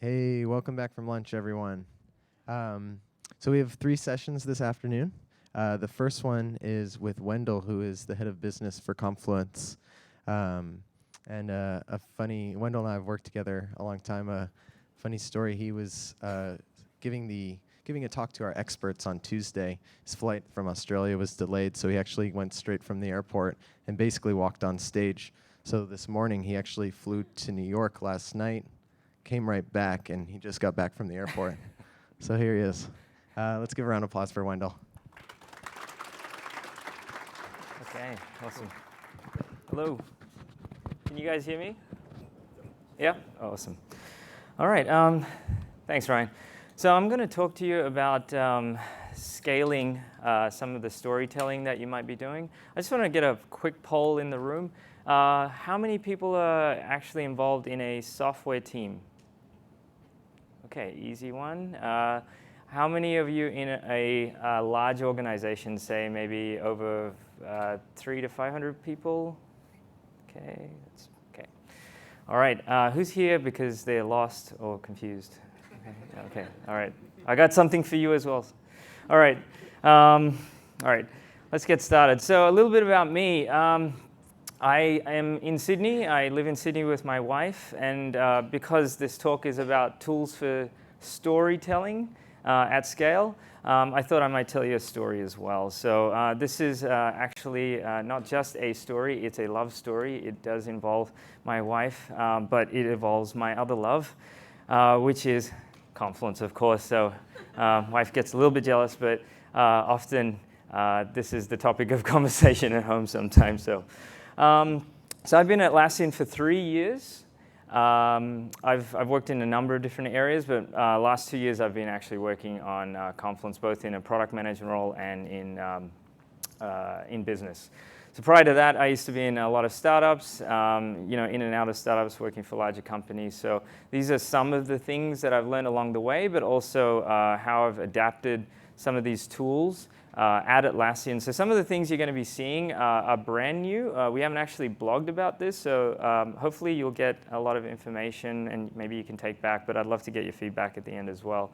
Hey, welcome back from lunch, everyone. So we have 3 sessions this afternoon. The first one is with Wendell, who is the head of business for Confluence. And Wendell and I have worked together a long time. A funny story, he was giving a talk to our experts on Tuesday. His flight from Australia was delayed, so he actually went straight from the airport and basically walked on stage. So this morning, he actually flew to New York last night, came right back, and he just got back from the airport. So here he is. Let's give a round of applause for Wendell. Okay, awesome. Hello. Can you guys hear me? Yeah? Awesome. All right, thanks, Ryan. So I'm going to talk to you about scaling some of the storytelling that you might be doing. I just want to get a quick poll in the room. How many people are actually involved in a software team? Okay, easy one. How many of you in a large organization, say maybe over 300 to 500 people? Okay, that's okay. All right, who's here because they're lost or confused? Okay, all right. I got something for you as well. All right, let's get started. So a little bit about me. I am in Sydney. I live in Sydney with my wife, and because this talk is about tools for storytelling at scale, I thought I might tell you a story as well. So this is actually not just a story, it's a love story. It does involve my wife, but it involves my other love, which is Confluence, of course. So wife gets a little bit jealous, but often this is the topic of conversation at home sometimes. So I've been at Atlassian for 3 years. I've worked in a number of different areas, but last 2 years I've been actually working on Confluence, both in a product management role and in business. So prior to that, I used to be in a lot of startups, in and out of startups, working for larger companies. So these are some of the things that I've learned along the way, but also how I've adapted some of these tools at Atlassian. So some of the things you're going to be seeing are brand new. We haven't actually blogged about this, so hopefully you'll get a lot of information and maybe you can take back, but I'd love to get your feedback at the end as well.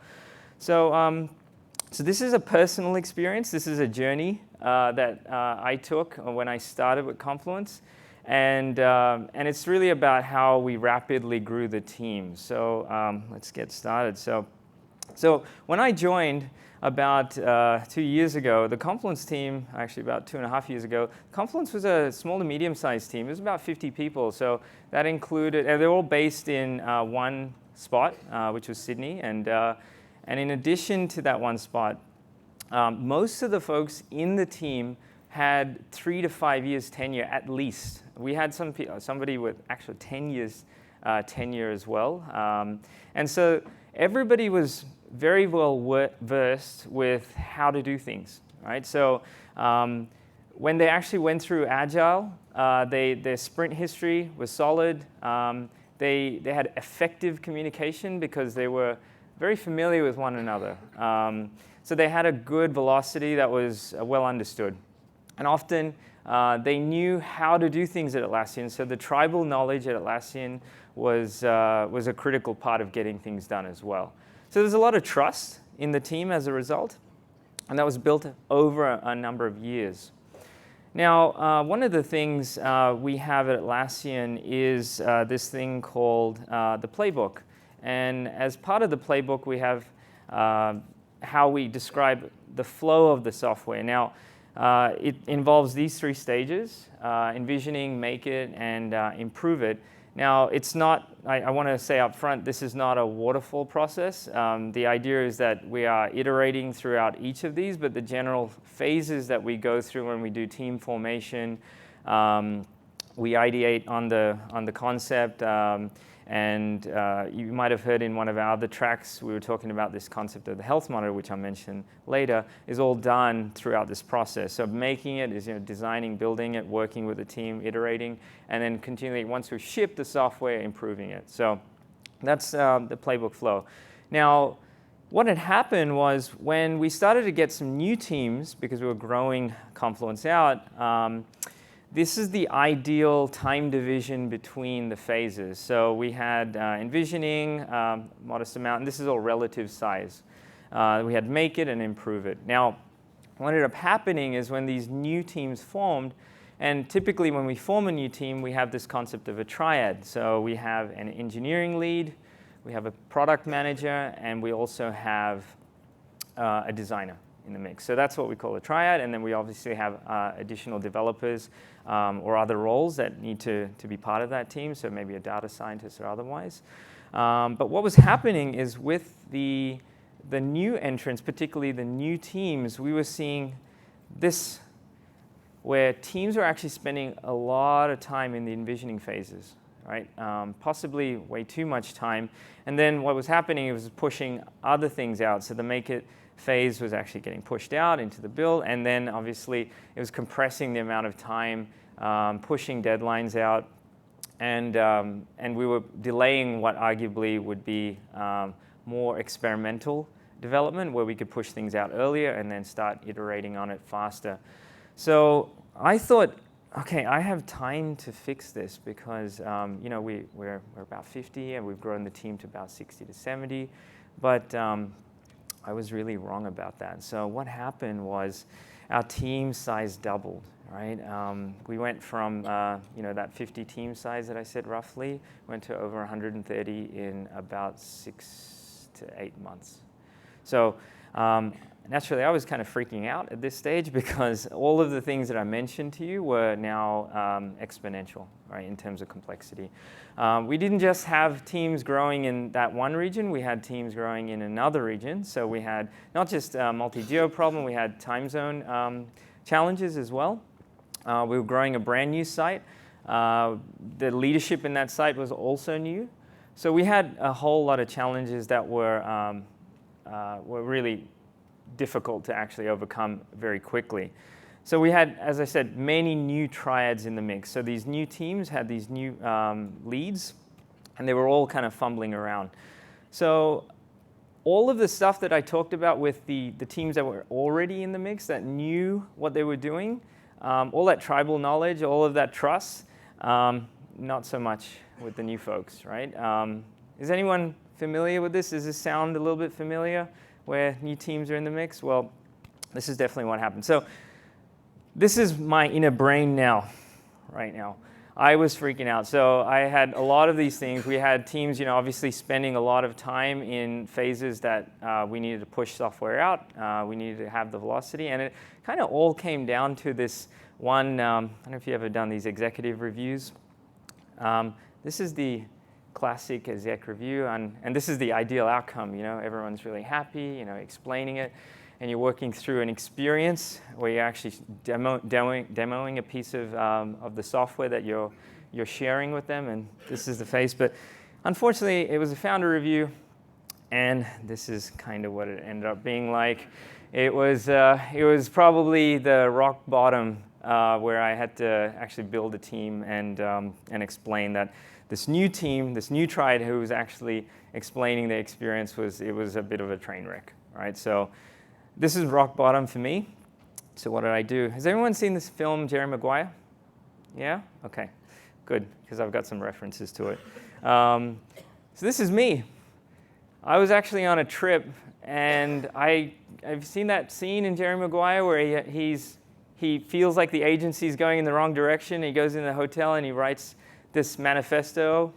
So this is a personal experience. This is a journey that I took when I started with Confluence. And it's really about how we rapidly grew the team. So let's get started. So when I joined about 2 years ago, the Confluence team, actually about 2.5 years ago, Confluence was a small to medium-sized team. It was about 50 people. So that included, and they're all based in one spot, which was Sydney. And in addition to that one spot, most of the folks in the team had 3 to 5 years tenure at least. We had somebody with actually 10 years tenure as well. And so everybody was very well versed with how to do things, right? So when they actually went through Agile, their sprint history was solid. They had effective communication because they were very familiar with one another. So they had a good velocity that was well understood. And often they knew how to do things at Atlassian. So the tribal knowledge at Atlassian was a critical part of getting things done as well. So there's a lot of trust in the team as a result, and that was built over a number of years. Now, one of the things we have at Atlassian is this thing called the playbook. And as part of the playbook, we have how we describe the flow of the software. Now, it involves these 3 stages: envisioning, make it, and improve it. Now, it's not, I want to say up front, this is not a waterfall process. The idea is that we are iterating throughout each of these, but the general phases that we go through when we do team formation, we ideate on the concept, and you might have heard in one of our other tracks, we were talking about this concept of the health monitor, which I'll mention later, is all done throughout this process. So making it is designing, building it, working with the team, iterating, and then continually, once we ship the software, improving it. So that's the playbook flow. Now, what had happened was when we started to get some new teams, because we were growing Confluence out, this is the ideal time division between the phases. So we had envisioning, modest amount, and this is all relative size. We had make it and improve it. Now, what ended up happening is when these new teams formed, and typically when we form a new team, we have this concept of a triad. So we have an engineering lead, we have a product manager, and we also have a designer in the mix. So that's what we call a triad, and then we obviously have additional developers or other roles that need to be part of that team, so maybe a data scientist or otherwise. But what was happening is with the new entrants, particularly the new teams, we were seeing this where teams were actually spending a lot of time in the envisioning phases, right? Possibly way too much time. And then what was happening, it was pushing other things out. So the make it phase was actually getting pushed out into the build, and then obviously it was compressing the amount of time, pushing deadlines out, and we were delaying what arguably would be more experimental development, where we could push things out earlier and then start iterating on it faster. So I thought, okay, I have time to fix this because we're about 50 and we've grown the team to about 60 to 70, but I was really wrong about that. So what happened was our team size doubled, right? We went from that 50 team size that I said roughly, went to over 130 in about 6 to 8 months. So naturally, I was kind of freaking out at this stage because all of the things that I mentioned to you were now exponential, right, in terms of complexity. We didn't just have teams growing in that one region, we had teams growing in another region. So we had not just a multi-geo problem, we had time zone challenges as well. We were growing a brand new site. The leadership in that site was also new. So we had a whole lot of challenges that were really difficult to actually overcome very quickly. So we had, as I said, many new triads in the mix. So these new teams had these new leads, and they were all kind of fumbling around. So all of the stuff that I talked about with the teams that were already in the mix, that knew what they were doing, all that tribal knowledge, all of that trust, not so much with the new folks, right? Is anyone familiar with this? Does this sound a little bit familiar, where new teams are in the mix? Well, this is definitely what happened. So this is my inner brain now, right now. I was freaking out. So I had a lot of these things. We had teams, obviously spending a lot of time in phases that we needed to push software out. We needed to have the velocity. And it kind of all came down to this one, I don't know if you've ever done these executive reviews. This is the classic exec review, and this is the ideal outcome. Everyone's really happy, explaining it, and you're working through an experience where you're actually demoing a piece of the software that you're sharing with them, and this is the face. But unfortunately, it was a founder review, and this is kind of what it ended up being like. It was probably the rock bottom where I had to actually build a team and explain that this new team, this new triad who was actually explaining the experience was a bit of a train wreck, right? So this is rock bottom for me. So what did I do? Has everyone seen this film, Jerry Maguire? Yeah? Okay, good, because I've got some references to it. So this is me. I was actually on a trip, and I've seen that scene in Jerry Maguire where he feels like the agency's going in the wrong direction. He goes in the hotel and he writes this manifesto.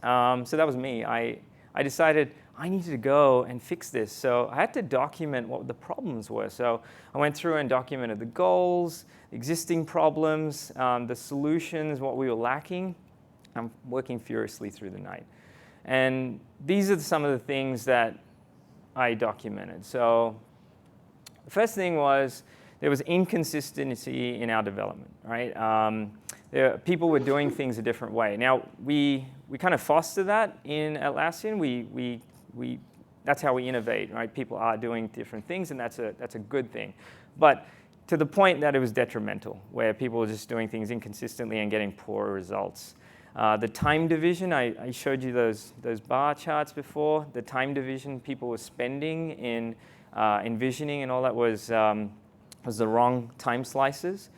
So that was me. I decided I needed to go and fix this. So I had to document what the problems were. So I went through and documented the goals, existing problems, the solutions, what we were lacking. I'm working furiously through the night. And these are some of the things that I documented. So the first thing was there was inconsistency in our development, right? People were doing things a different way. Now, we kind of foster that in Atlassian. That's how we innovate, right? People are doing different things, and that's a good thing. But to the point that it was detrimental, where people were just doing things inconsistently and getting poor results. The time division, I showed you those bar charts before. The time division people were spending in envisioning and all that was the wrong time slices.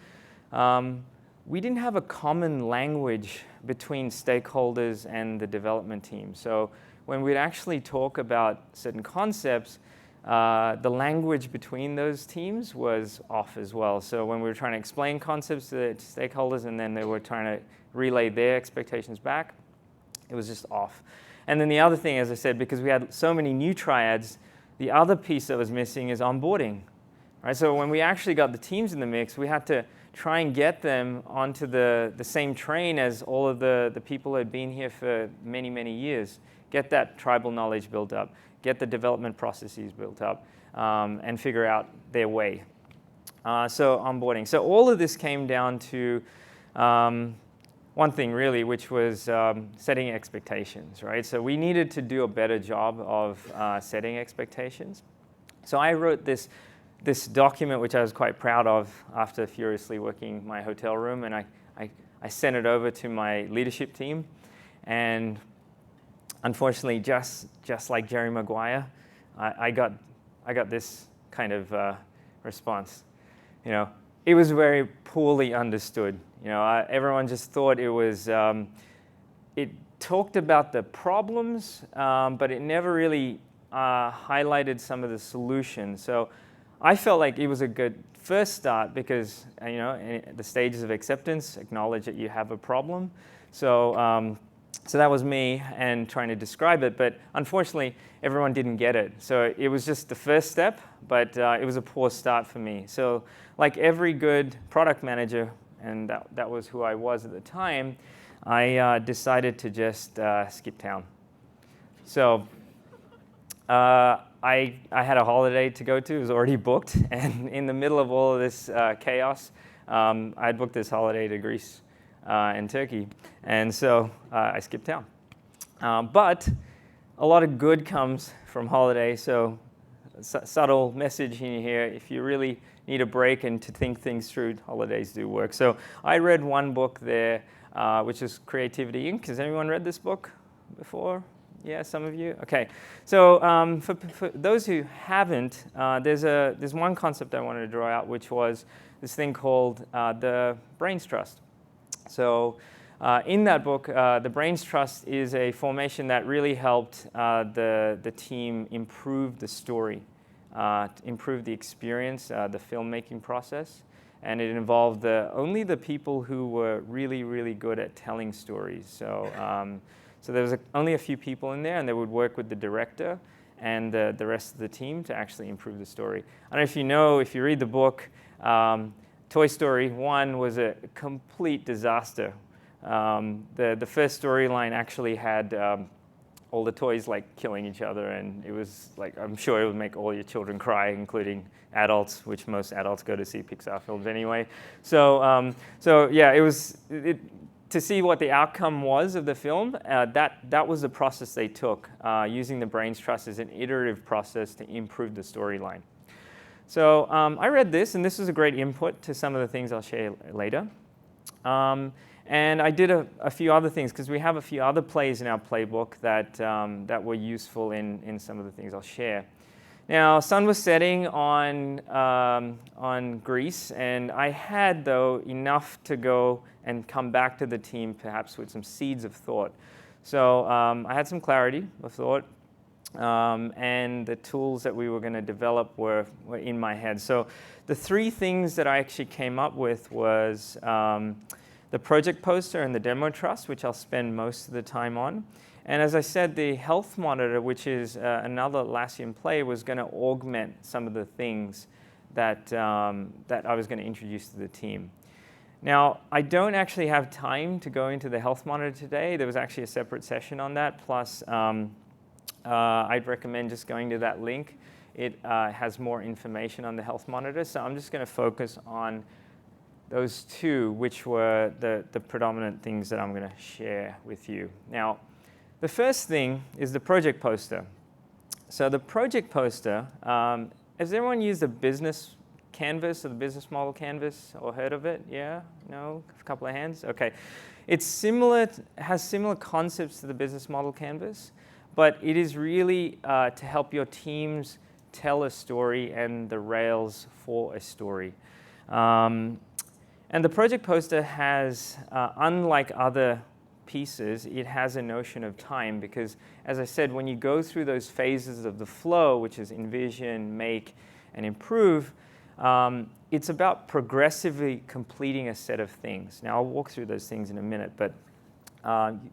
we didn't have a common language between stakeholders and the development team. So when we'd actually talk about certain concepts, the language between those teams was off as well. So when we were trying to explain concepts to the stakeholders and then they were trying to relay their expectations back, it was just off. And then the other thing, as I said, because we had so many new triads, the other piece that was missing is onboarding. Right? So when we actually got the teams in the mix, we had to try and get them onto the same train as all of the people who had been here for many, many years. Get that tribal knowledge built up, get the development processes built up, and figure out their way. So onboarding. So all of this came down to one thing really, which was setting expectations, right? So we needed to do a better job of setting expectations. So I wrote this document, which I was quite proud of after furiously working my hotel room, and I sent it over to my leadership team. And unfortunately, just like Jerry Maguire, I got this kind of response. You know, it was very poorly understood. You know, everyone just thought it was. It talked about the problems, but it never really highlighted some of the solutions. So I felt like it was a good first start because, you know, in the stages of acceptance, acknowledge that you have a problem. So that was me and trying to describe it, but unfortunately, everyone didn't get it. So it was just the first step, but it was a poor start for me. So like every good product manager, and that was who I was at the time, I decided to just skip town. So I had a holiday to go to. It was already booked, and in the middle of all of this chaos, I had booked this holiday to Greece and Turkey, and so I skipped town. But a lot of good comes from holiday, so subtle message in here. If you really need a break and to think things through, holidays do work. So I read one book there, which is Creativity Inc. Has anyone read this book before? Yeah, some of you? Okay. So for those who haven't, there's one concept I wanted to draw out, which was this thing called the Brains Trust. So in that book, the Brains Trust is a formation that really helped the team improve the story, improve the experience, the filmmaking process. And it involved only the people who were really, really good at telling stories. So there was only a few people in there, and they would work with the director and the rest of the team to actually improve the story. I don't know if you know, if you read the book, Toy Story 1 was a complete disaster. The first storyline actually had all the toys like killing each other, and it was like, I'm sure it would make all your children cry, including adults, which most adults go to see Pixar films anyway. So yeah, to see what the outcome was of the film, that was the process they took, using the Brains Trust as an iterative process to improve the storyline. So I read this, and this was a great input to some of the things I'll share later. And I did a few other things, because we have a few other plays in our playbook that were useful in some of the things I'll share. Now, sun was setting on Greece, and I had, though, enough to go and come back to the team, perhaps with some seeds of thought. So I had some clarity of thought, and the tools that we were going to develop were in my head. So the three things that I actually came up with was the project poster and the demo trust, which I'll spend most of the time on. And as I said, the health monitor, which is another Atlassian play, was going to augment some of the things that I was going to introduce to the team. Now, I don't actually have time to go into the health monitor today. There was actually a separate session on that. Plus, I'd recommend just going to that link. It has more information on the health monitor. So I'm just going to focus on those two, which were the predominant things that I'm going to share with you. Now, the first thing is the project poster. So the project poster, has everyone used the business canvas or the business model canvas or heard of it? Yeah? No? A couple of hands? Okay. It's similar, has similar concepts to the business model canvas, but it is really to help your teams tell a story and the rails for a story. And And the project poster has, unlike other pieces, it has a notion of time because, as I said, when you go through those phases of the flow, which is envision, make, and improve, it's about progressively completing a set of things. Now, I'll walk through those things in a minute, but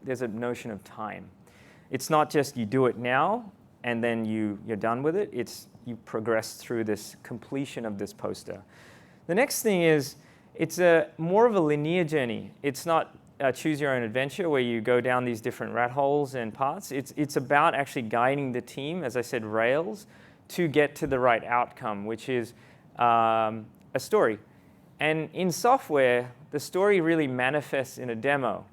there's a notion of time. It's not just you do it now and then you're done with it. It's you progress through this completion of this poster. The next thing is it's more of a linear journey. It's not choose your own adventure where you go down these different rat holes and paths. It's about actually guiding the team, as I said, rails, to get to the right outcome, which is a story. And in software, the story really manifests in a demo.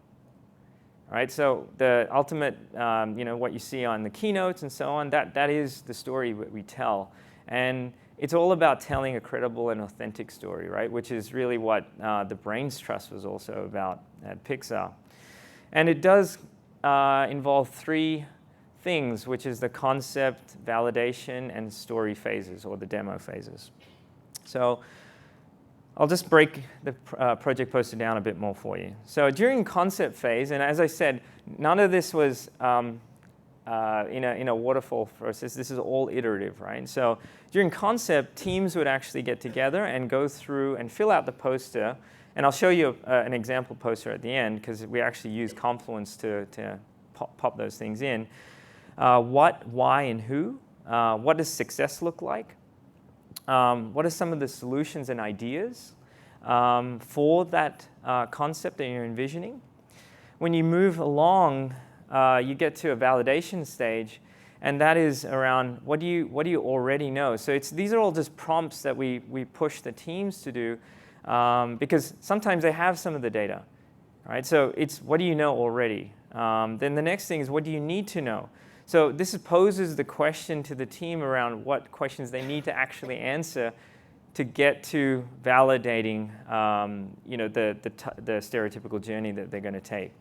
Right? So the ultimate, what you see on the keynotes and so on, that is the story that we tell. And it's all about telling a credible and authentic story, right? Which is really what the Brains Trust was also about at Pixar. And it does involve three things, which is the concept, validation, and story phases, or the demo phases. So I'll just break the project poster down a bit more for you. So during concept phase, and as I said, none of this was in a waterfall process. This is all iterative, right? So during concept, teams would actually get together and go through and fill out the poster. And I'll show you an example poster at the end because we actually use Confluence to pop those things in. What, why, and who? What does success look like? What are some of the solutions and ideas for that concept that you're envisioning? When you move along, you get to a validation stage, and that is around what do you already know? So these are all just prompts that we push the teams to do because sometimes they have some of the data, right? So it's what do you know already? Then the next thing is what do you need to know? So this poses the question to the team around what questions they need to actually answer to get to validating the stereotypical journey that they're going to take.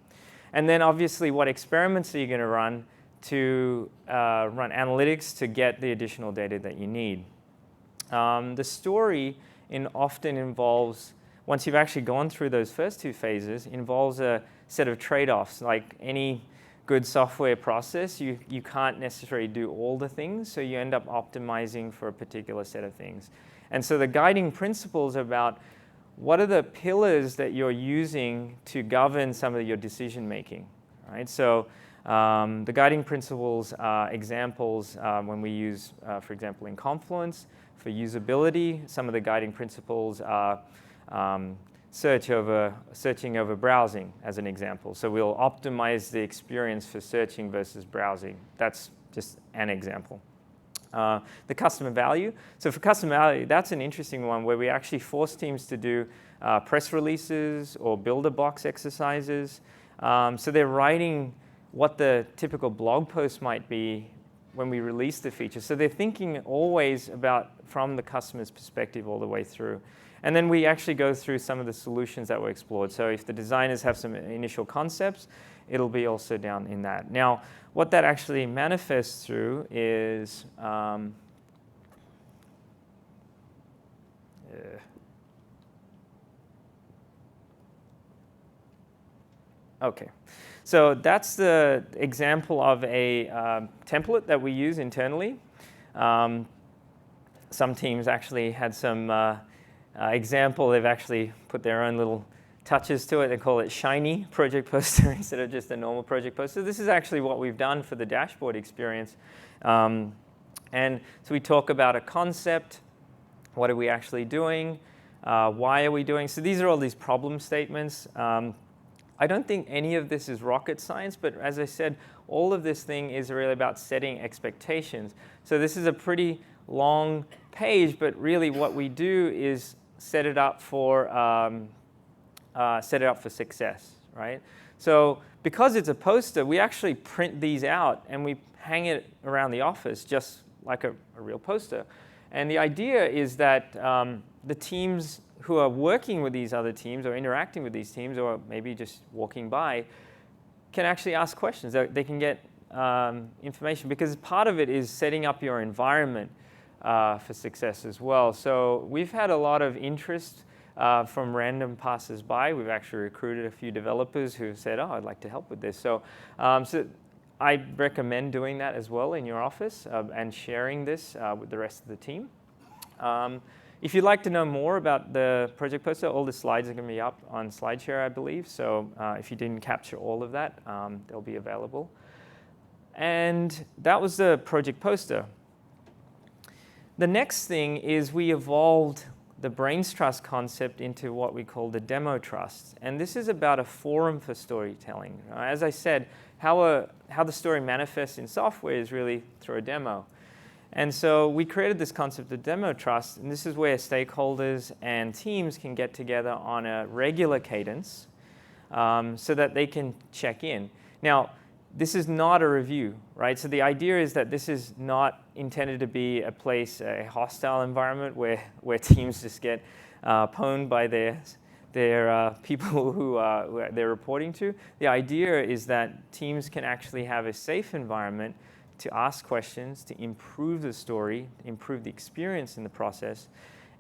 And then obviously what experiments are you going to run to run analytics to get the additional data that you need. The story often involves, once you've actually gone through those first two phases, involves a set of trade-offs. Like any good software process, you can't necessarily do all the things, so you end up optimizing for a particular set of things. And so the guiding principles about what are the pillars that you're using to govern some of your decision making, right? So the guiding principles are examples when we use, for example, in Confluence for usability. Some of the guiding principles are searching over browsing, as an example. So we'll optimize the experience for searching versus browsing. That's just an example. The customer value. So for customer value, that's an interesting one where we actually force teams to do press releases or builder box exercises. So they're writing what the typical blog post might be when we release the feature. So they're thinking always about from the customer's perspective all the way through. And then we actually go through some of the solutions that were explored. So if the designers have some initial concepts, it'll be also down in that. Now, what that actually manifests through is okay. So that's the example of a template that we use internally. Some teams actually had some example. They've actually put their own little touches to it. They call it shiny project poster instead of just a normal project poster. This is actually what we've done for the dashboard experience. And so we talk about a concept. What are we actually doing? Why are we doing? So these are all these problem statements. I don't think any of this is rocket science, but as I said, all of this thing is really about setting expectations. So this is a pretty long page, but really what we do is set it up for success, right? So because it's a poster, we actually print these out and we hang it around the office just like a real poster. And the idea is that the teams who are working with these other teams or interacting with these teams or maybe just walking by can actually ask questions. They can get information because part of it is setting up your environment for success as well. So we've had a lot of interest from random passers-by. We've actually recruited a few developers who said, oh, I'd like to help with this. So I recommend doing that as well in your office and sharing this with the rest of the team. If you'd like to know more about the project poster, all the slides are going to be up on SlideShare, I believe. So if you didn't capture all of that, they'll be available. And that was the project poster. The next thing is we evolved the Brains Trust concept into what we call the Demo Trust. And this is about a forum for storytelling. As I said, how the story manifests in software is really through a demo. And so we created this concept of Demo Trust, and this is where stakeholders and teams can get together on a regular cadence so that they can check in. Now, this is not a review, right? So the idea is that this is not intended to be a hostile environment where teams just get pwned by their people who they're reporting to. The idea is that teams can actually have a safe environment to ask questions, to improve the story, improve the experience in the process.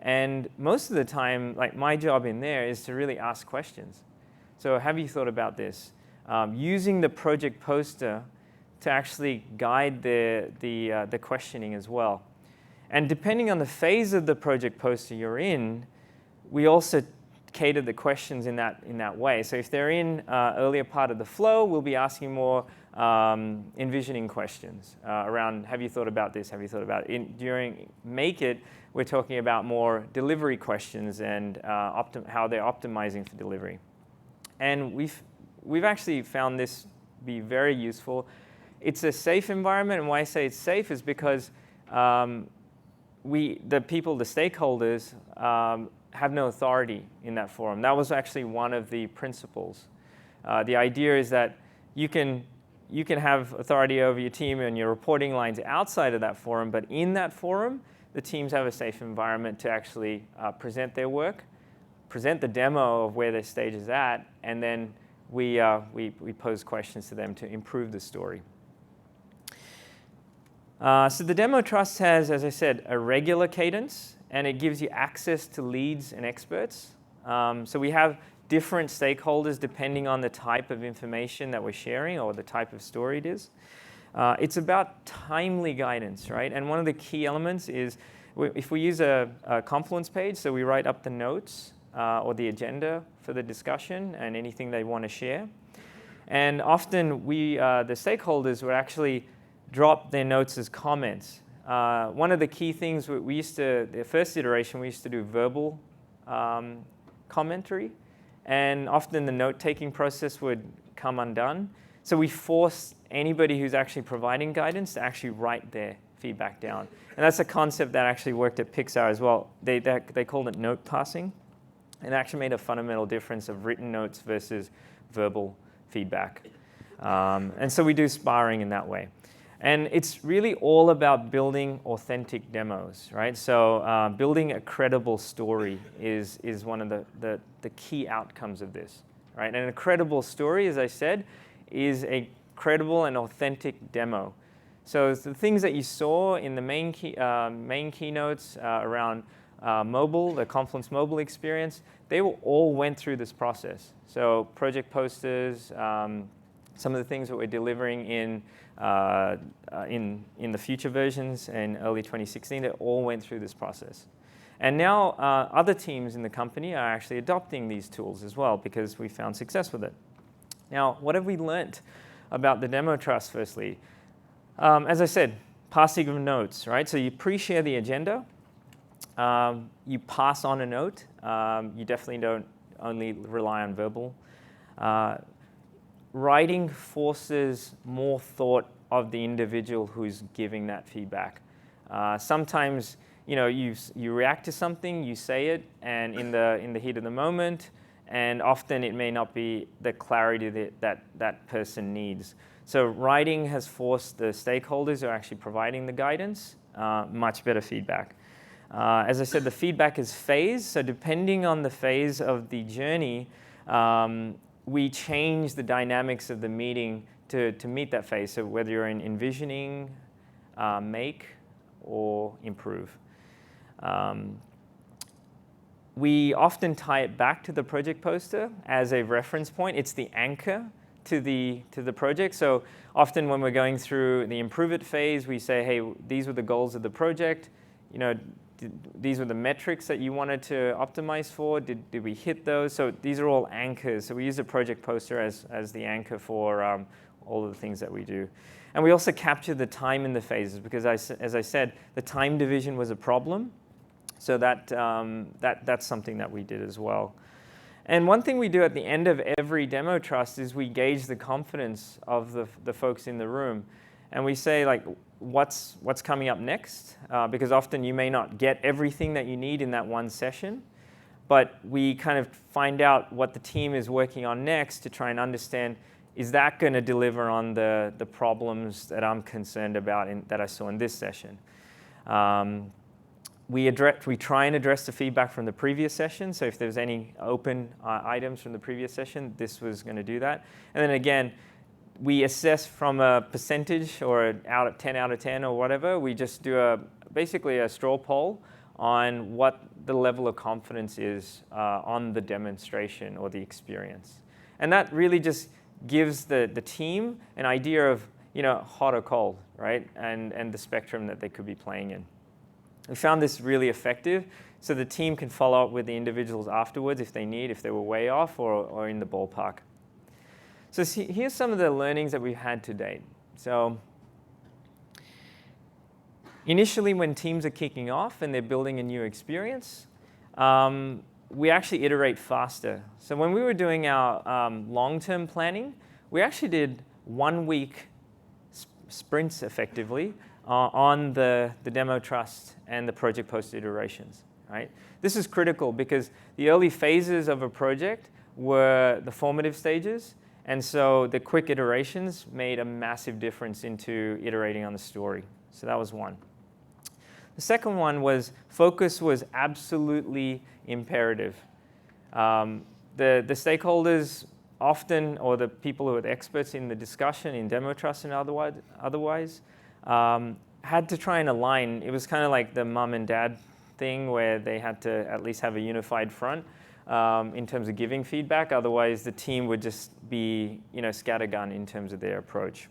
And most of the time, like my job in there is to really ask questions. So have you thought about this? Using the project poster to actually guide the questioning as well. And depending on the phase of the project poster you're in, we also cater the questions in that way. So if they're in earlier part of the flow, we'll be asking more envisioning questions around, have you thought about this? Have you thought about it? During Make It, we're talking about more delivery questions and how they're optimizing for delivery. And we've actually found this be very useful. It's a safe environment, and why I say it's safe is because the stakeholders, have no authority in that forum. That was actually one of the principles. The idea is that you can have authority over your team and your reporting lines outside of that forum, but in that forum, the teams have a safe environment to actually present their work, present the demo of where their stage is at, and then we pose questions to them to improve the story. So the Demo Trust has, as I said, a regular cadence, and it gives you access to leads and experts. So we have different stakeholders depending on the type of information that we're sharing or the type of story it is. It's about timely guidance, right? And one of the key elements is if we use a Confluence page, so we write up the notes or the agenda for the discussion and anything they want to share. And often the stakeholders would actually drop their notes as comments. One of the key things the first iteration, we used to do verbal commentary, and often the note-taking process would come undone. So we forced anybody who's actually providing guidance to actually write their feedback down. And that's a concept that actually worked at Pixar as well. They called it note passing, and actually made a fundamental difference of written notes versus verbal feedback. And so we do sparring in that way. And it's really all about building authentic demos, right? So building a credible story is one of the key outcomes of this, right? And a credible story, as I said, is a credible and authentic demo. So the things that you saw in the main keynotes around mobile, the Confluence mobile experience, they all went through this process. So project posters, some of the things that we're delivering in the future versions in early 2016, they all went through this process. And now other teams in the company are actually adopting these tools as well because we found success with it. Now, what have we learnt about the Demo Trust, firstly? As I said, passing of notes, right? So you pre-share the agenda. You pass on a note. You definitely don't only rely on verbal. Writing forces more thought of the individual who's giving that feedback. Sometimes, you react to something, you say it, and in the heat of the moment, and often it may not be the clarity that person needs. So writing has forced the stakeholders who are actually providing the guidance much better feedback. As I said, the feedback is phased, so depending on the phase of the journey, we change the dynamics of the meeting to meet that phase. So whether you're in envisioning, make, or improve. we often tie it back to the project poster as a reference point. It's the anchor to the project. So often when we're going through the improve it phase, we say, hey, these were the goals of the project. These were the metrics that you wanted to optimize for. Did we hit those? So these are all anchors. So we use the project poster as the anchor for all of the things that we do. And we also capture the time in the phases because, as I said, the time division was a problem. So that's something that we did as well. And one thing we do at the end of every demo trust is we gauge the confidence of the folks in the room. And we say, like, what's coming up next? Because often you may not get everything that you need in that one session. But we kind of find out what the team is working on next to try and understand, is that going to deliver on the problems that I'm concerned about that I saw in this session? We try and address the feedback from the previous session. So if there's any open items from the previous session, this was going to do that. And then again, we assess from a percentage or 10 out of 10 or whatever. We just do basically a straw poll on what the level of confidence is on the demonstration or the experience. And that really just gives the team an idea of hot or cold, right? And the spectrum that they could be playing in. We found this really effective, so the team can follow up with the individuals afterwards if they were way off or in the ballpark. So here's some of the learnings that we've had to date. So initially, when teams are kicking off and they're building a new experience, we actually iterate faster. So when we were doing our long-term planning, we actually did 1 week sprints effectively on the demo trust and the project post iterations, right? This is critical because the early phases of a project were the formative stages, and so the quick iterations made a massive difference into iterating on the story. So that was one. The second one was focus was absolutely imperative. The stakeholders often, or the people who are the experts in the discussion, in demo trust and otherwise, had to try and align. It was kind of like the mum and dad thing where they had to at least have a unified front in terms of giving feedback. Otherwise, the team would just be scattergun in terms of their approach.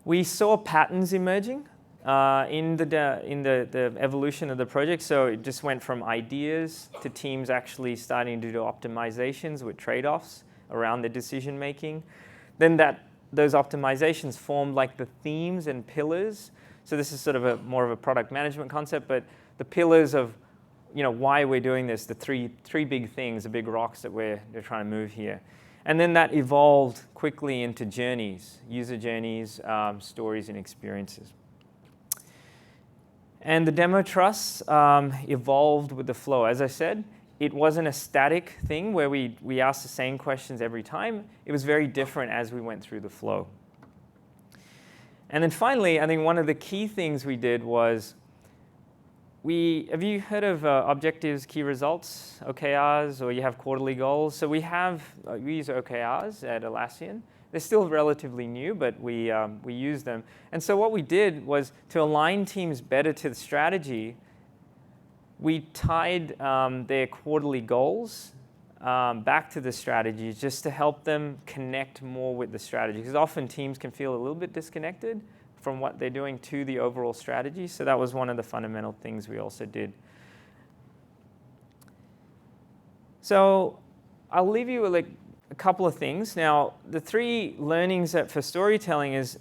We saw patterns emerging in the evolution of the project. So it just went from ideas to teams actually starting to do optimizations with trade-offs around the decision making. Then those optimizations formed like the themes and pillars. So this is sort of more of a product management concept, but the pillars of why we're doing this, the three big things, the big rocks that we're trying to move here. And then that evolved quickly into journeys, user journeys, stories, and experiences. And the demo trusts evolved with the flow. As I said, it wasn't a static thing where we asked the same questions every time. It was very different as we went through the flow. And then finally, I think one of the key things we did was have you heard of objectives, key results, OKRs, or you have quarterly goals? So we use OKRs at Atlassian. They're still relatively new, but we use them. And so what we did was to align teams better to the strategy, we tied their quarterly goals back to the strategy just to help them connect more with the strategy. Because often teams can feel a little bit disconnected from what they're doing to the overall strategy. So that was one of the fundamental things we also did. So I'll leave you with a couple of things. Now, the 3 learnings for storytelling is,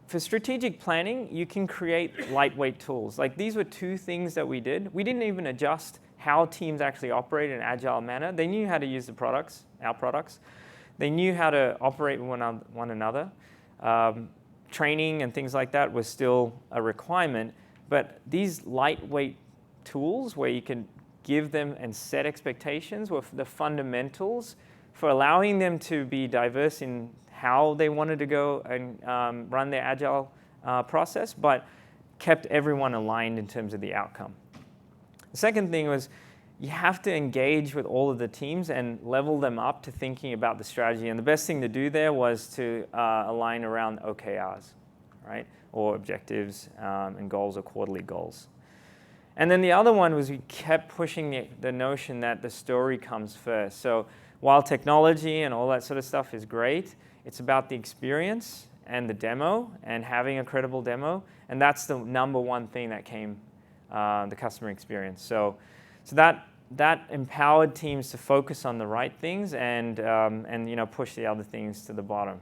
for strategic planning, you can create lightweight tools. Like these were 2 things that we did. We didn't even adjust how teams actually operate in an agile manner. They knew how to use our products. They knew how to operate with one another. Training and things like that was still a requirement. But these lightweight tools where you can give them and set expectations were the fundamentals for allowing them to be diverse in how they wanted to go and run their agile process, but kept everyone aligned in terms of the outcome. The second thing was you have to engage with all of the teams and level them up to thinking about the strategy. And the best thing to do there was to align around OKRs, right? Or objectives and goals or quarterly goals. And then the other one was we kept pushing the notion that the story comes first. So while technology and all that sort of stuff is great, it's about the experience and the demo and having a credible demo. And that's the number one thing that came, the customer experience. So that empowered teams to focus on the right things and push the other things to the bottom.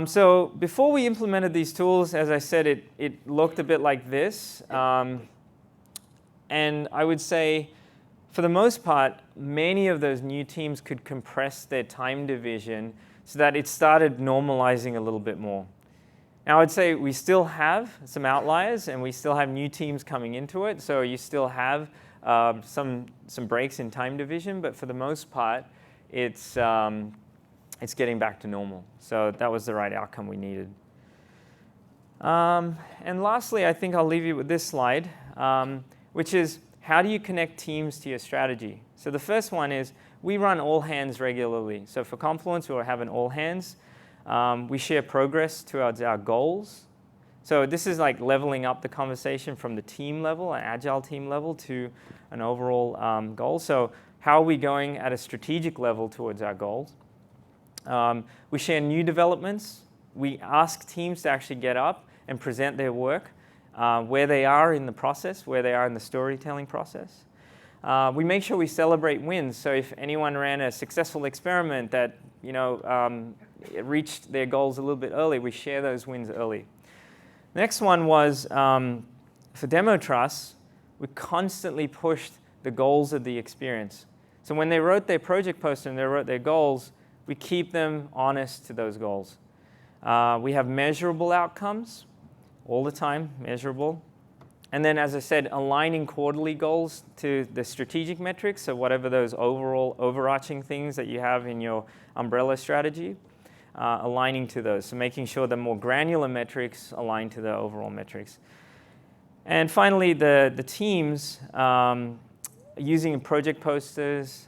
So before we implemented these tools, as I said, it looked a bit like this. And I would say, for the most part, many of those new teams could compress their time division so that it started normalizing a little bit more. Now, I would say we still have some outliers, and we still have new teams coming into it. So you still have some breaks in time division, but for the most part, it's getting back to normal. So that was the right outcome we needed. And lastly, I think I'll leave you with this slide, which is how do you connect teams to your strategy? So the first one is we run all hands regularly. So for Confluence, we'll have an all hands. We share progress towards our goals. So this is like leveling up the conversation from the team level, an agile team level, to an overall goal. So how are we going at a strategic level towards our goals? We share new developments. We ask teams to actually get up and present their work, where they are in the process, where they are in the storytelling process. We make sure we celebrate wins. So if anyone ran a successful experiment that reached their goals a little bit early, we share those wins early. Next one was for Demo Trust, we constantly pushed the goals of the experience. So when they wrote their project poster and they wrote their goals, we keep them honest to those goals. We have measurable outcomes all the time, measurable. And then, as I said, aligning quarterly goals to the strategic metrics, so whatever those overall overarching things that you have in your umbrella strategy, aligning to those. So making sure the more granular metrics align to the overall metrics. And finally, the teams using project posters,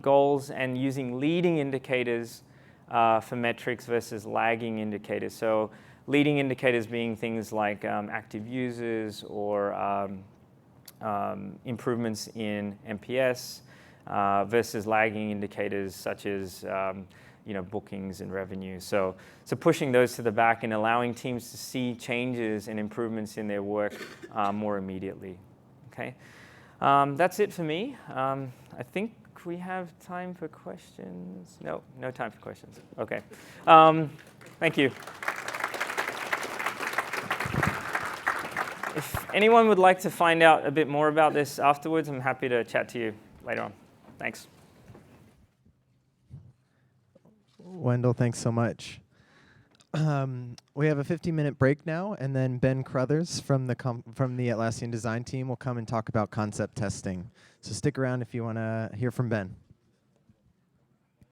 goals, and using leading indicators for metrics versus lagging indicators. So leading indicators being things like active users or improvements in NPS versus lagging indicators such as bookings and revenue. So pushing those to the back and allowing teams to see changes and improvements in their work more immediately. Okay, that's it for me. I think we have time for questions. No time for questions. Okay, thank you. If anyone would like to find out a bit more about this afterwards, I'm happy to chat to you later on. Thanks. Wendell, thanks so much. We have a 15-minute break now, and then Ben Crothers from the Atlassian design team will come and talk about concept testing. So stick around if you want to hear from Ben.